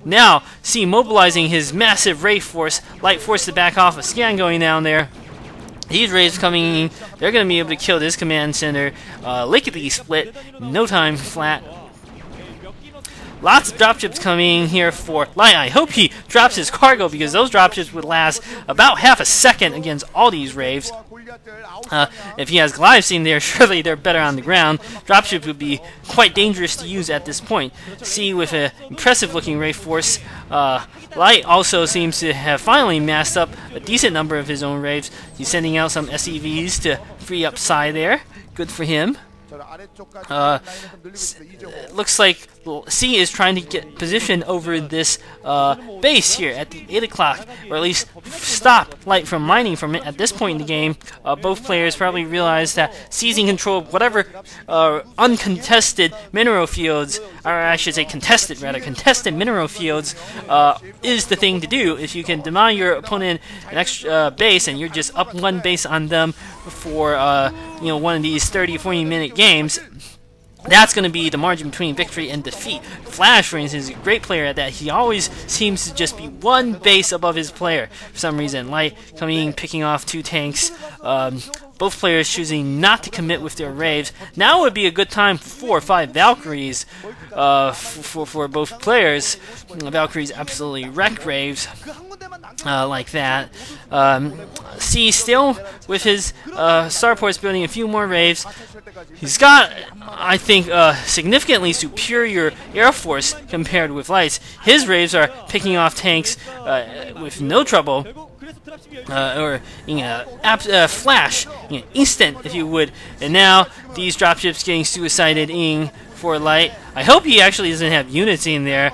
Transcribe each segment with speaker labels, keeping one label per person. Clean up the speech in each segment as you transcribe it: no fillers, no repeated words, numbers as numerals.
Speaker 1: Now, C mobilizing his massive Wraith force. Light forced to back off. A scan going down there. These Wraiths coming in, they're going to be able to kill this command center. Lickety split, no time flat. Lots of dropships coming here for Light. I hope he drops his cargo because those dropships would last about half a second against all these Wraiths. If he has Goliaths in there, surely they're better on the ground. Dropships would be quite dangerous to use at this point. C with an impressive looking Wraith force. Light also seems to have finally massed up a decent number of his own Wraiths. He's sending out some SEVs to free up Psy there. Good for him. Looks like C is trying to get position over this base here at the 8 o'clock, or at least stop Light from mining from it. At this point in the game, both players probably realize that seizing control of whatever uncontested mineral fields, or I should say contested mineral fields, is the thing to do. If you can deny your opponent an extra base and you're just up one base on them for one of these 30-40 minute games, that's going to be the margin between victory and defeat. Flash, for instance, is a great player at that. He always seems to just be one base above his player for some reason. Light coming in, picking off 2 tanks. Both players choosing not to commit with their Wraiths. Now would be a good time for 4 or 5 Valkyries for both players. Valkyries absolutely wreck Wraiths like that. C still with his starports building a few more Wraiths. He's got, I think, significantly superior air force compared with Light's. His Wraiths are picking off tanks with no trouble. Or in a flash, instant, if you would. And now these dropships getting suicided in for Light. I hope he actually doesn't have units in there.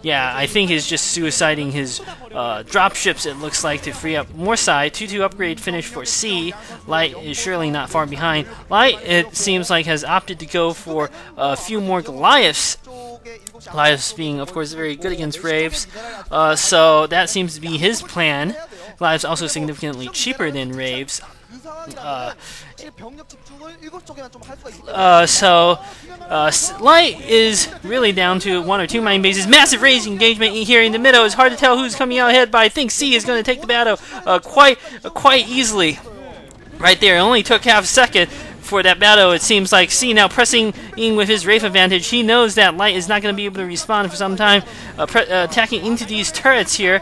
Speaker 1: Yeah, I think he's just suiciding his dropships, it looks like, to free up more side. 2-2 upgrade finish for C. Light is surely not far behind. Light, it seems like, has opted to go for a few more Goliaths. Goliaths being, of course, very good against Wraiths. So that seems to be his plan. Goliaths also significantly cheaper than Wraiths. Light is really down to 1 or 2 mining bases. Massive raise engagement here in the middle. It's hard to tell who's coming out ahead, but I think C is going to take the battle quite easily. Right there, it only took half a second for that battle. It seems like C now pressing in with his Wraith advantage. He knows that Light is not going to be able to respond for some time. Attacking into these turrets here.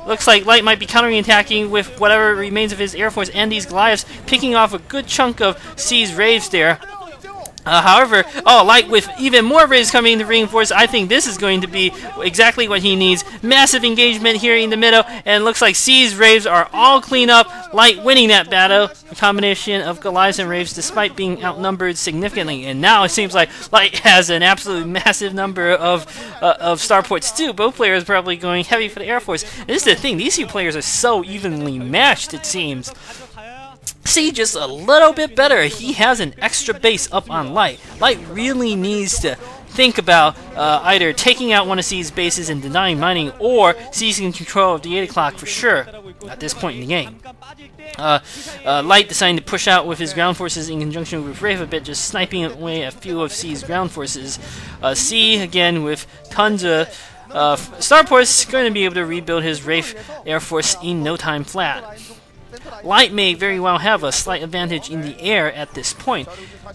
Speaker 1: Looks like Light might be countering-attacking with whatever remains of his Air Force and these Goliaths, picking off a good chunk of C's Wraiths there. However, Light with even more Wraiths coming in to reinforce, I think this is going to be exactly what he needs. Massive engagement here in the middle, and looks like C's Wraiths are all clean up. Light winning that battle. A combination of Goliaths and Wraiths despite being outnumbered significantly. And now it seems like Light has an absolute massive number of starports too. Both players probably going heavy for the Air Force. And this is the thing, these 2 players are so evenly matched, it seems. C just a little bit better. He has an extra base up on Light. Light really needs to think about either taking out one of C's bases and denying mining, or seizing control of the 8 o'clock for sure at this point in the game. Light deciding to push out with his ground forces in conjunction with Wraith a bit, just sniping away a few of C's ground forces. C, again, with tons of starports, going to be able to rebuild his Wraith Air Force in no time flat. Light may very well have a slight advantage in the air at this point,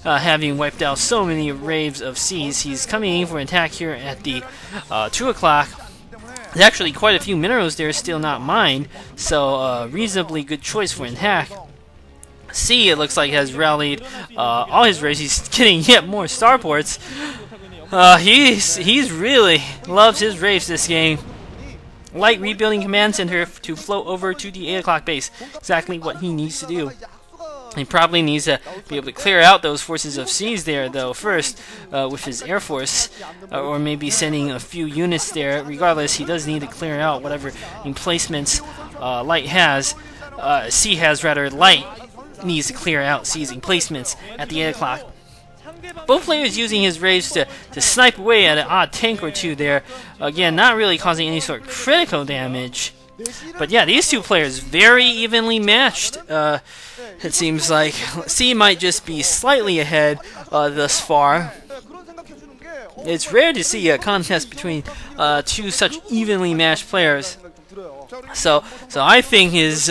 Speaker 1: having wiped out so many Wraiths of C's. He's coming in for an attack here at the 2 o'clock. There's actually quite a few minerals there still not mined, so reasonably good choice for an attack. C, it looks like, has rallied all his Wraiths. He's getting yet more starports. He's really loves his Wraiths this game. Light rebuilding command center to float over to the 8 o'clock base. Exactly what he needs to do. He probably needs to be able to clear out those forces of C's there, though, first, with his Air Force, or maybe sending a few units there. Regardless, he does need to clear out whatever emplacements Light has. C has, rather. Light needs to clear out C's emplacements at the 8 o'clock. Both players using his Wraiths to snipe away at an odd tank or 2 there. Again, not really causing any sort of critical damage. But yeah, these 2 players very evenly matched. It seems like C might just be slightly ahead thus far. It's rare to see a contest between two such evenly matched players. So I think is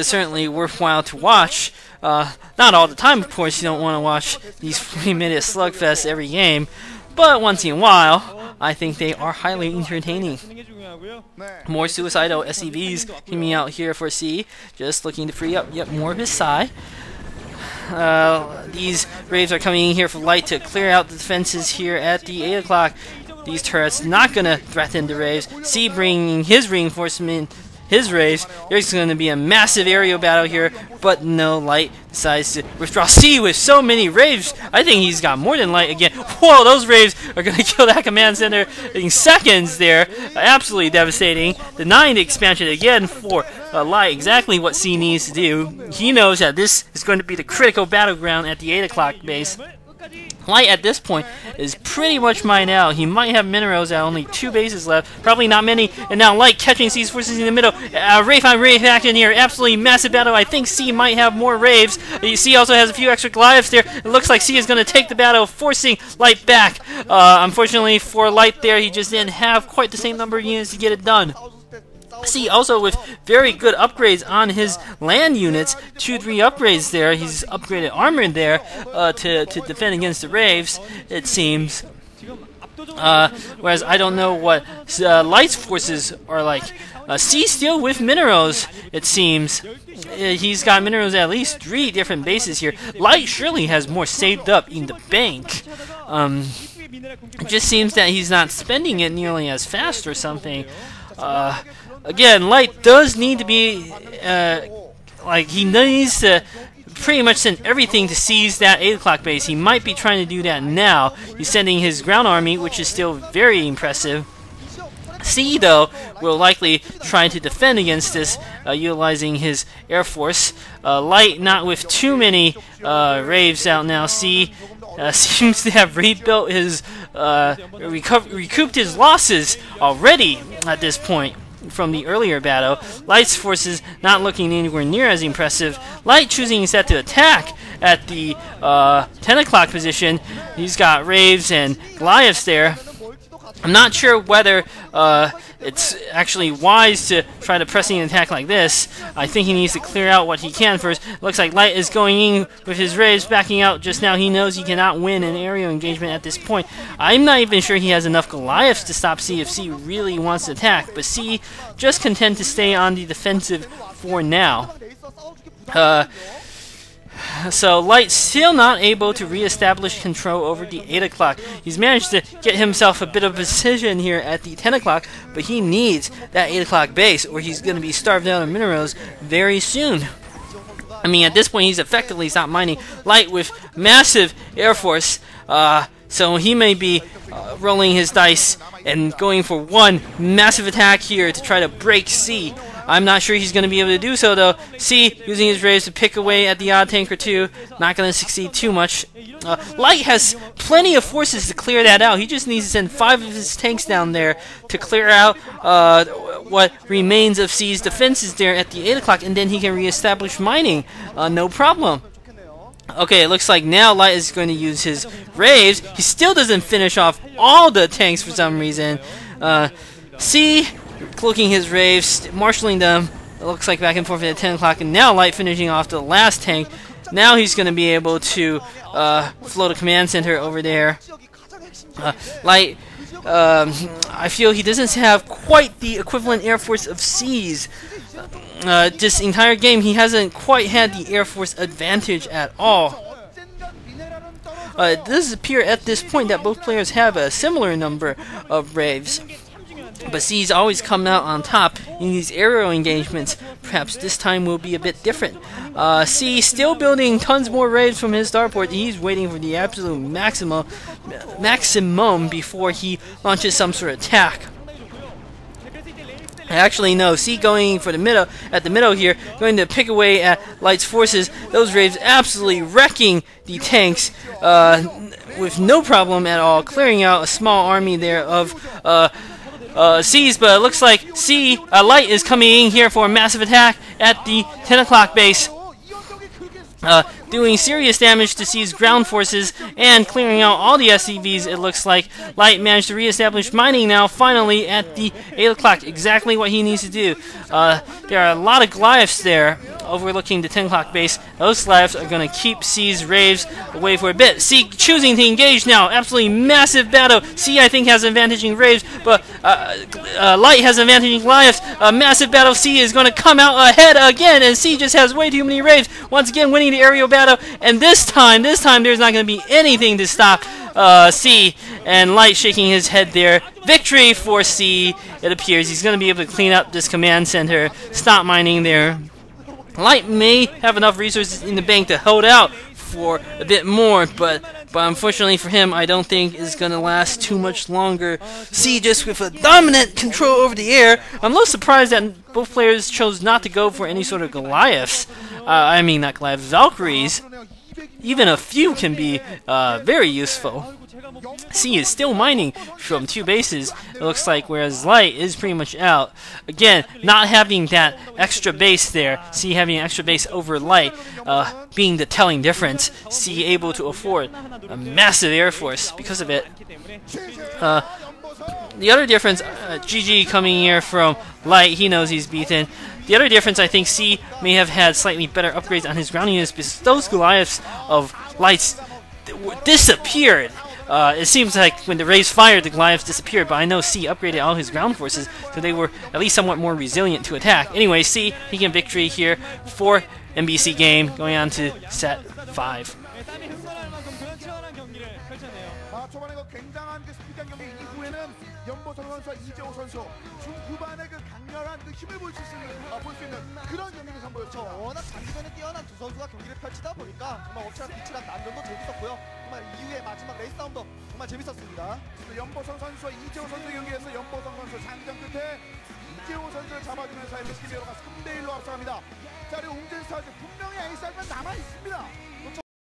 Speaker 1: certainly worthwhile to watch. Not all the time, of course. You don't want to watch these 3-minute slugfests every game, but once in a while, I think they are highly entertaining. More suicidal SCVs coming out here for C, just looking to free up yet more of his side. These Raves are coming in here for Light to clear out the defenses here at the 8 o'clock. These turrets not going to threaten the Raves. C bringing his reinforcement, his Raves. There's going to be a massive aerial battle here, but no, Light decides to withdraw. C with so many Raves. I think he's got more than Light again. Whoa, those Raves are going to kill that command center in seconds there. Absolutely devastating. Denying the expansion again for Light. Exactly what C needs to do. He knows that this is going to be the critical battleground at the 8 o'clock base. Light at this point is pretty much mined out. He might have minerals at only 2 bases left. Probably not many. And now Light catching C's forces in the middle. Rave on Rave action here. Absolutely massive battle. I think C might have more Raves. C also has a few extra Goliaths there. It looks like C is going to take the battle, forcing Light back. Unfortunately for Light there, he just didn't have quite the same number of units to get it done. C also with very good upgrades on his land units, 2-3 upgrades there. He's upgraded armor there to defend against the Raves, it seems. Whereas I don't know what Light's forces are like. C still with minerals, it seems. He's got minerals at least 3 different bases here. Light surely has more saved up in the bank. It just seems that he's not spending it nearly as fast or something. Again, Light does need to be, he needs to pretty much send everything to seize that 8 o'clock base. He might be trying to do that now. He's sending his ground army, which is still very impressive. C, though, will likely try to defend against this, utilizing his air force. Light not with too many Raves out now. C seems to have rebuilt his, recouped his losses already at this point from the earlier battle. Light's forces not looking anywhere near as impressive. Light choosing instead to attack at the 10 o'clock position. He's got Raves and Goliaths there. I'm not sure whether it's actually wise to try to pressing an attack like this. I think he needs to clear out what he can first. Looks like Light is going in with his Raves backing out just now. He knows he cannot win an aerial engagement at this point. I'm not even sure he has enough Goliaths to stop C if C really wants to attack, but C just content to stay on the defensive for now. So Light still not able to re-establish control over the 8 o'clock. He's managed to get himself a bit of a position here at the 10 o'clock, but he needs that 8 o'clock base or he's going to be starved out of minerals very soon. I mean, at this point he's effectively stopped mining. Light with massive air force, so he may be rolling his dice and going for one massive attack here to try to break C. I'm not sure he's going to be able to do so, though. C, using his Raves to pick away at the odd tank or two, not going to succeed too much. Light has plenty of forces to clear that out. He just needs to send 5 of his tanks down there to clear out what remains of C's defenses there at the 8 o'clock, and then he can reestablish mining. No problem. Okay, it looks like now Light is going to use his Raves. He still doesn't finish off all the tanks for some reason. C, cloaking his Raves, marshalling them, it looks like back and forth at 10 o'clock, and now Light finishing off the last tank. Now he's going to be able to float a command center over there. Light, I feel he doesn't have quite the equivalent air force of C's. This entire game, he hasn't quite had the air force advantage at all. It does appear at this point that both players have a similar number of Raves. But C's always come out on top in these aerial engagements. Perhaps this time will be a bit different. C still building tons more Raves from his starport. He's waiting for the absolute maximum before he launches some sort of attack. Actually, no. C going for the middle, at the middle here, going to pick away at Light's forces. Those Raves absolutely wrecking the tanks with no problem at all, clearing out a small army there of C's, but it looks like Light is coming in here for a massive attack at the 10 o'clock base. doing serious damage to C's ground forces and clearing out all the SCVs. It looks like Light managed to reestablish mining now, finally, at the 8 o'clock. Exactly what he needs to do. There are a lot of Goliaths there overlooking the 10 o'clock base. Those Goliaths are going to keep C's Raves away for a bit. C choosing to engage now. Absolutely massive battle. C, I think, has an advantage in Raves, but Light has an advantage in Goliaths. A massive battle. C is going to come out ahead again, and C just has way too many Raves. Once again, winning the aerial battle, and this time there's not going to be anything to stop C, and Light shaking his head there. Victory for C. It appears he's going to be able to clean up this command center, stop mining there. Light may have enough resources in the bank to hold out for a bit more, but unfortunately for him, I don't think it's going to last too much longer. C just with a dominant control over the air. I'm a little surprised that both players chose not to go for any sort of Goliaths. I mean, not Goliaths, Valkyries. Even a few can be very useful. C is still mining from 2 bases, it looks like, whereas Light is pretty much out. Again, not having that extra base there, C having an extra base over Light, being the telling difference. C able to afford a massive air force because of it. The other difference, GG coming here from Light, he knows he's beaten. The other difference, I think C may have had slightly better upgrades on his ground units because those Goliaths of Light's disappeared. It seems like when the Rays fired, the Goliaths disappeared, but I know C upgraded all his ground forces, so they were at least somewhat more resilient to attack. Anyway, C taking victory here for MBC game, going on to set 5.
Speaker 2: 워낙 장기전에 뛰어난 두 선수가 경기를 펼치다 보니까 정말 엄청난 빛이랑 난전도 재밌었고요. 정말 이후에 마지막 레이스 싸움도 정말 재밌었습니다.
Speaker 3: 연보성 선수와 이재호 선수 경기에서 연보성 선수 장전 끝에 이재호 선수를 잡아주면서 MBCG메이로가 3대1로 앞서갑니다. 자, 그리고 웅진 스타즈 분명히 A사이드만 남아있습니다.